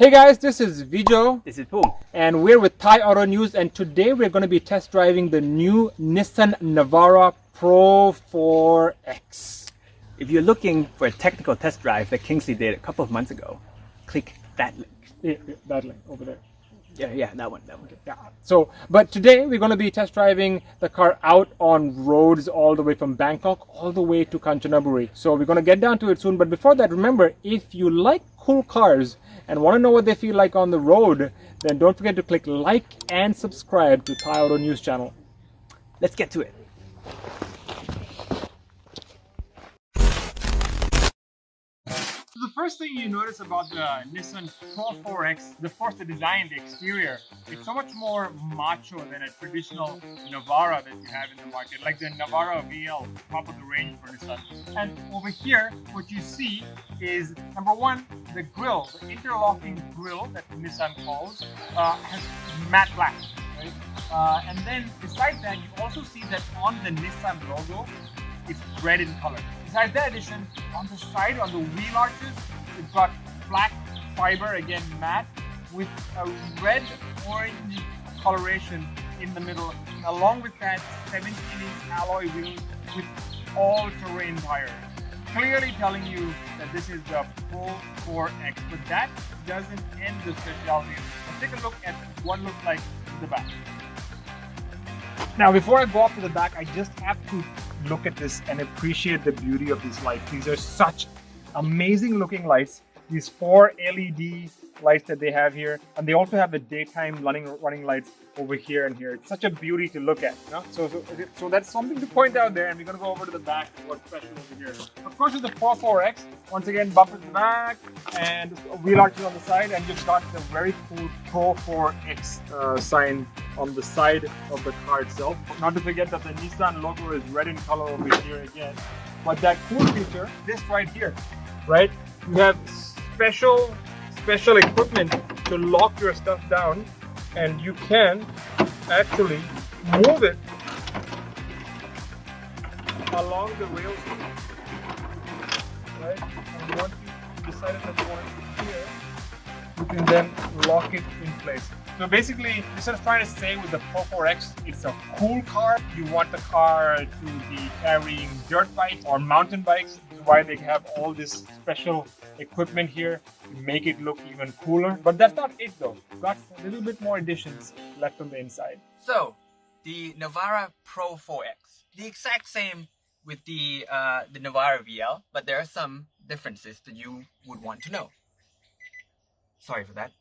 Hey guys, this is Vijo. This is Poom. And we're with Thai Auto News, and today we're going to be test driving the new Nissan Navara PRO-4X. If you're looking for a technical test drive that Kingsley did a couple of months ago, click that link. Yeah, that link over there. Yeah, that one. Okay, yeah. So, but today we're going to be test driving the car out on roads all the way from Bangkok all the way to Kanchanaburi. So we're going to get down to it soon. But before that, remember, if you like cool cars and want to know what they feel like on the road, then don't forget to click like and subscribe to Thai Auto News channel. Let's get to it. So the first thing you notice about the Nissan PRO-4X, of course the design, the exterior, it's so much more macho than a traditional Navara that you have in the market, like the Navara VL, top of the range for Nissan. And over here, what you see is, number one, the grille, the interlocking grille that Nissan calls, has matte black. Right? And then besides that, you also see that on the Nissan logo, it's red in color. Besides that addition, on the side, on the wheel arches, it's got black fiber, again matte, with a red-orange coloration in the middle. And along with that, 17-inch alloy wheels with all-terrain tires. Clearly telling you that this is the PRO-4X, but that doesn't end the specialty. Let's take a look at what it looks like in the back. Now, before I go up to the back, I just have to look at this and appreciate the beauty of these lights. These are such amazing looking lights. These 4 LED lights that they have here, and they also have the daytime running lights over here and here. It's such a beauty to look at, you know? So that's something to point out there, and we're gonna go over to the back and what's special over here. Of course, with the PRO-4X, once again, bumpers in the back and wheel arches on the side, and you've got the very cool PRO-4X sign on the side of the car itself. Not to forget that the Nissan logo is red in color over here again. But that cool feature, this right here, right? You have special equipment to lock your stuff down, and you can actually move it along the rails here, right? And once you decided that you want it here, you can then lock it in place. So basically, instead of trying to say with the PRO-4X, it's a cool car. You want the car to be carrying dirt bikes or mountain bikes. This is why they have all this special equipment here to make it look even cooler. But that's not it though. We've got a little bit more additions left on the inside. So, the Navara PRO-4X, the exact same with the Navara VL, but there are some differences that you would want to know. Sorry for that.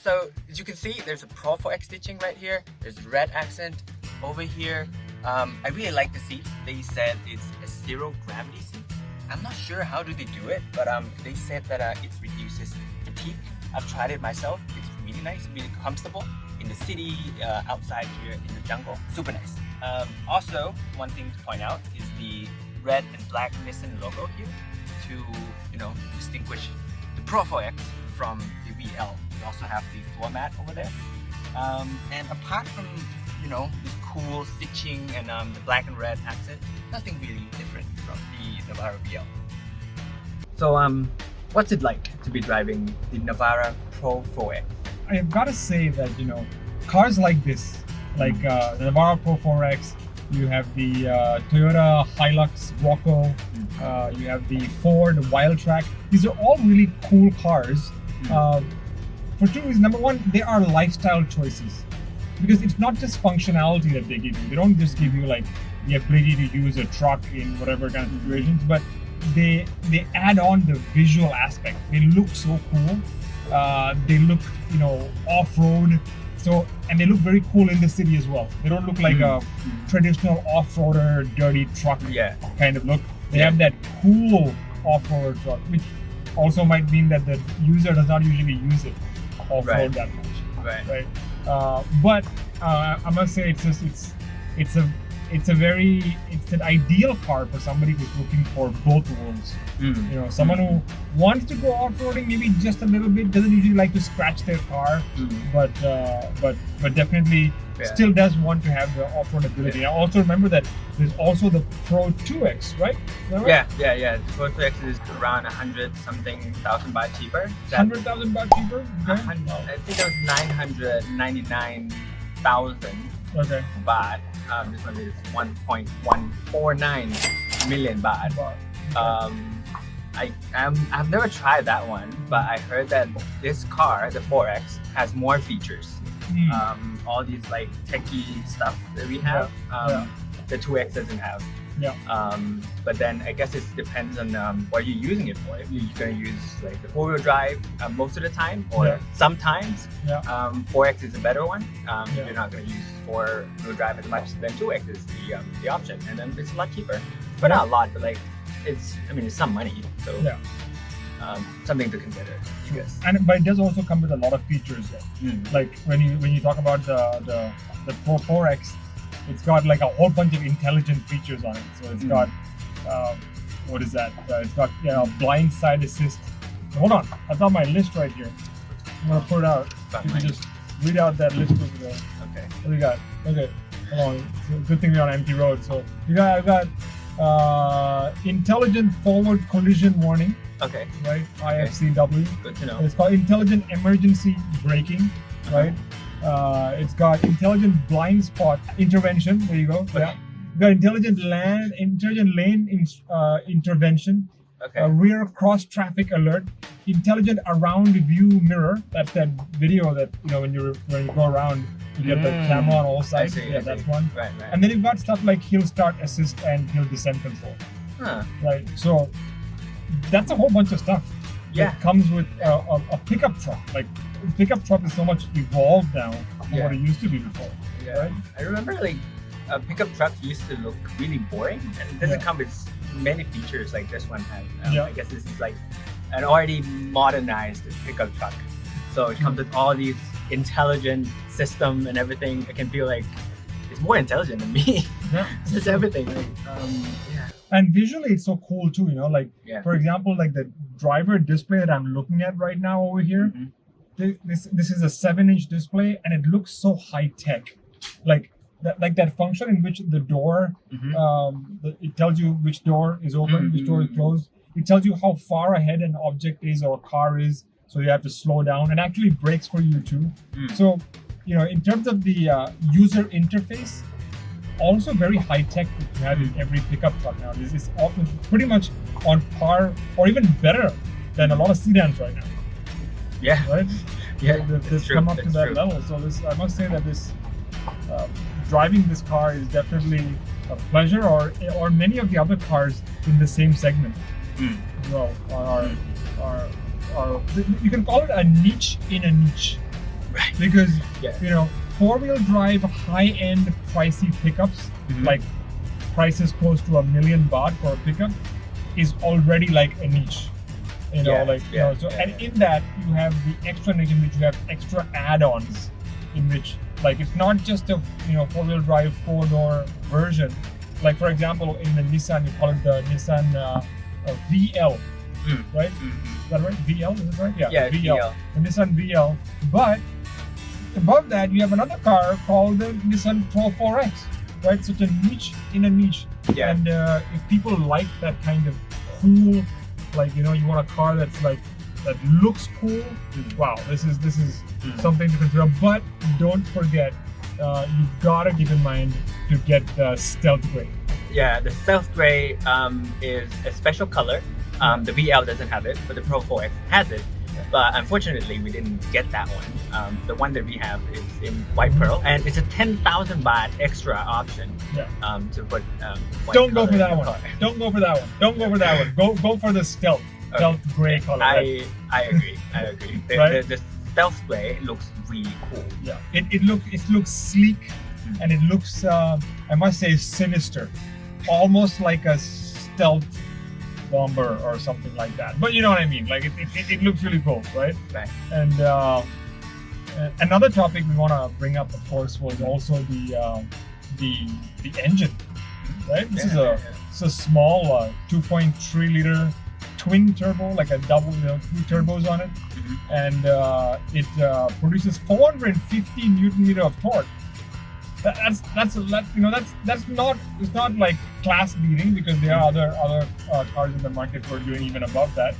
So as you can see, there's a PRO-4X stitching right here. There's red accent over here. I really like the seats. They said it's a zero gravity seat. I'm not sure how do they do it, but they said that it reduces fatigue. I've tried it myself. It's really nice, really comfortable in the city, outside here in the jungle. Super nice. Also, one thing to point out is the red and black Nissan logo here to distinguish the PRO-4X from the VL. We also have the floor mat over there. And apart from this cool stitching and the black and red accent, nothing really different from the Navara VL. So what's it like to be driving the Navara PRO-4X? I've got to say that cars like this, like the Navara PRO-4X, you have the Toyota Hilux Rocco, you have the Ford Wildtrak. These are all really cool cars. For two reasons. Number one, they are lifestyle choices, because it's not just functionality that they give you. They don't just give you like the ability to use a truck in whatever kind of situations, but they add on the visual aspect. They look so cool. They look off-road. So, and they look very cool in the city as well. They don't look like a traditional off-roader, dirty truck kind of look. They have that cool off-road truck, which also might mean that the user does not usually use it off-road that much. Right. But I must say it's a it's an ideal car for somebody who's looking for both worlds. You know, someone who wants to go off-roading maybe just a little bit, doesn't usually like to scratch their car, but definitely still does want to have the off-road ability. I also remember that there's also the PRO-2X, right? Is that right? Yeah. The PRO-2X is around 100-something thousand baht cheaper. 100,000 baht cheaper? Okay. I think it was 999,000 baht. This one is 1.149 million baht. I've never tried that one, but I heard that this car, the 4X, has more features. All these like techie stuff that we have, the 2X doesn't have. But then I guess it depends on what you're using it for. If you're going to use like the 4-wheel drive most of the time, or sometimes 4X is a better one. You're not going to use 4-wheel drive as much, then 2X is the option, and then it's a lot cheaper. But not a lot, but like it's some money, so something to consider. Yes. But it does also come with a lot of features though. Like when you talk about the Pro-4X, it's got like a whole bunch of intelligent features on it. So it's got what is that? It's got blind side assist. Hold on, I've got my list right here. I'm gonna put it out. You can just read out that list over there. Okay. What do we got? Okay, hold on. So good thing we're on empty road. So I've got intelligent forward collision warning. Okay. Right. IFCW. Good to know. It's called intelligent emergency braking. Right. It's got intelligent blind spot intervention. There you go. Okay. Yeah. It's got intelligent lane intervention. Okay. Rear cross traffic alert. Intelligent around view mirror. That's that video that when you go around, you get the camera on all sides. That's one. Right. And then you've got stuff like hill start assist and hill descent control. Right. So that's a whole bunch of stuff. It comes with a pickup truck. Like pickup truck is so much evolved now from what it used to be before. Right? I remember like pickup trucks used to look really boring, and it doesn't come with many features like this one has. I guess this is like an already modernized pickup truck, so it comes with all these intelligent system and everything. I can feel like it's more intelligent than me. Just everything. Like, And visually, it's so cool too. For example, like the driver display that I'm looking at right now over here. This is a 7-inch display, and it looks so high tech. Like that function in which the door, it tells you which door is open, which door is closed. It tells you how far ahead an object is or a car is, so you have to slow down, and actually brakes for you too. So, in terms of the user interface, also very high tech that you have in every pickup truck now. This is pretty much on par or even better than a lot of sedans right now. Right? They've come up to that level. So I must say that this driving this car is definitely a pleasure, or many of the other cars in the same segment as well are you can call it a niche in a niche. Right. Because 4-wheel drive high-end pricey pickups, like prices close to 1 million baht for a pickup, is already like a niche. And in that you have the extra niche in which you have extra add-ons, in which like it's not just a 4-wheel drive 4-door version. Like for example, in the Nissan, you call it the Nissan VL, right? Is that right? VL, is it right? Yeah, VL. The Nissan VL. But above that, you have another car called the Nissan Pro-4X, right? Such a niche in a niche. And if people like that kind of cool, like you want a car that's like that looks cool, wow, this is something to consider. But don't forget, you've got to keep in mind to get the stealth gray. Yeah, the stealth gray is a special color. The VL doesn't have it, but the Pro-4X has it. But unfortunately, we didn't get that one. The one that we have is in white pearl, and it's a 10,000 baht extra option to put. Don't go for that one. Don't go for that one. Don't go for that one. Go for the stealth gray color. I agree. The stealth gray looks really cool. Yeah, it looks sleek, and it looks I must say sinister, almost like a stealth bomber or something like that. But you know what I mean, like it looks really cool, right? And another topic we want to bring up, of course, was also the the engine, right? This is a small 2.3 liter twin turbo, like a double, two turbos on it, and it produces 450 Newton meter of torque. That's not, it's not like class beating, because there are other cars in the market who are doing even above that.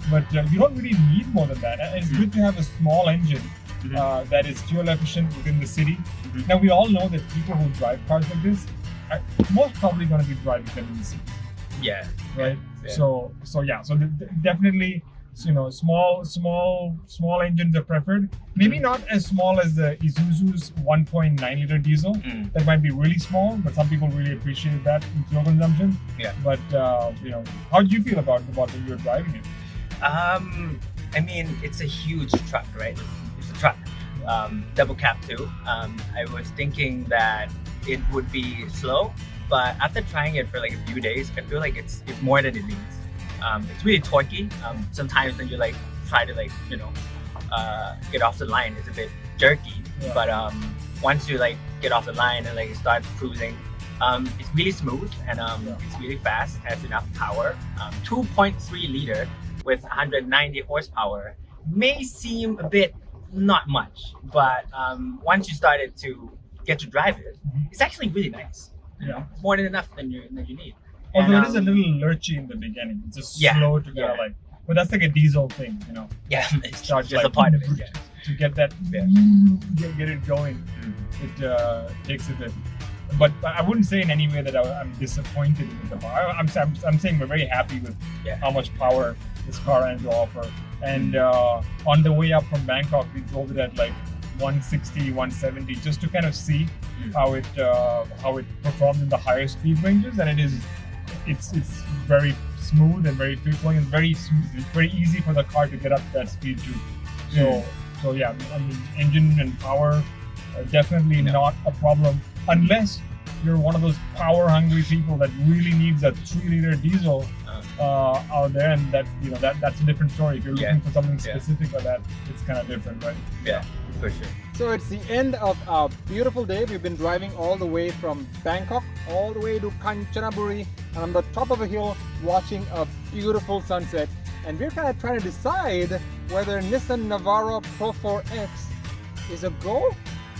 But you don't really need more than that. And it's good to have a small engine that is fuel efficient within the city. Now we all know that people who drive cars like this are most probably going to be driving them in the city. Yeah. Right. Yeah. So definitely, small engines are preferred. Maybe not as small as the Isuzu's 1.9 liter diesel. That might be really small, but some people really appreciate that in fuel consumption. Yeah. But how do you feel about when you're driving it? I mean, it's a huge truck, right? It's a truck, double cab too. I was thinking that it would be slow, but after trying it for like a few days, I feel like it's more than it needs. It's really torquey. Sometimes when you like try to get off the line, it's a bit jerky. Yeah. But once you like get off the line and like start cruising, it's really smooth and it's really fast. Has enough power. 2.3 liter with 190 horsepower may seem a bit not much, but once you started to get to drive it, it's actually really nice. Yeah. It's more than enough than you need. Although And, it is a little lurchy in the beginning. It's just slow to kind of yeah. but that's like a diesel thing, Yeah, it's Starts just like, a part of it. Yeah. To get that, get it going, it takes a bit. But I wouldn't say in any way that I'm disappointed with the car. I'm saying we're very happy with how much power this car has to offer. And on the way up from Bangkok, we drove it at like 160, 170, just to kind of see how it performs in the higher speed ranges. And it's very smooth and very free flowing and very smooth. It's very easy for the car to get up to that speed too. So yeah, I mean, engine and power are definitely not a problem, unless you're one of those power hungry people that really needs a 3 liter diesel out there, and that's a different story. If you're looking for something specific like that, it's kind of different, right? Yeah, for sure. So it's the end of our beautiful day. We've been driving all the way from Bangkok all the way to Kanchanaburi, and on the top of a hill watching a beautiful sunset. And we're kind of trying to decide whether Nissan Navara Pro-4X is a go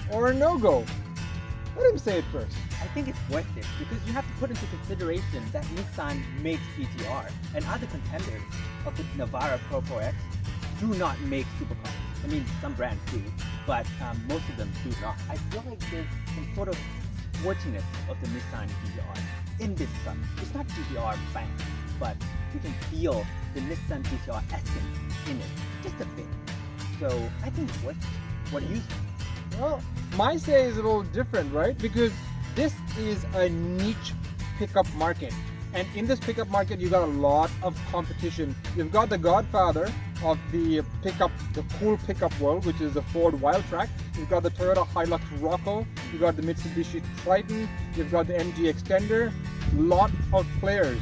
or a no-go. Let him say it first. I think it's worth it because you have to put into consideration that Nissan makes GTR, and other contenders of the Navara Pro-4X do not make supercars. I mean, some brands do, but most of them do not. I feel like there's some sort of sportiness of the Nissan GTR in this truck. It's not GTR bang, but you can feel the Nissan GTR essence in it, just a bit. So I think it's worth it. What do you think? Well, my say is a little different, right? Because this is a niche pickup market. And in this pickup market, you got a lot of competition. You've got the godfather of the pickup, the cool pickup world, which is the Ford Wildtrak. You've got the Toyota Hilux Rocco. You've got the Mitsubishi Triton. You've got the MG Extender. Lot of players.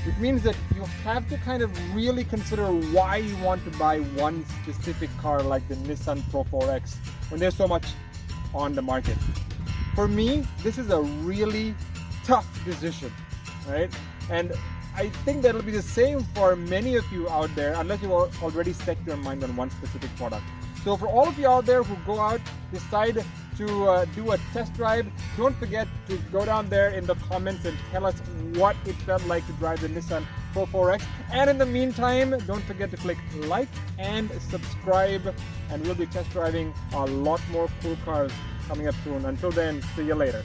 Which means that you have to kind of really consider why you want to buy one specific car like the Nissan Pro-4X when there's so much on the market. For me, this is a really tough decision, right? And I think that'll be the same for many of you out there, unless you've already set your mind on one specific product. So for all of you out there who go out, decide to do a test drive, don't forget to go down there in the comments and tell us what it felt like to drive the Nissan Pro-4X. And in the meantime, don't forget to click like and subscribe, and we'll be test driving a lot more cool cars coming up soon. Until then, see you later.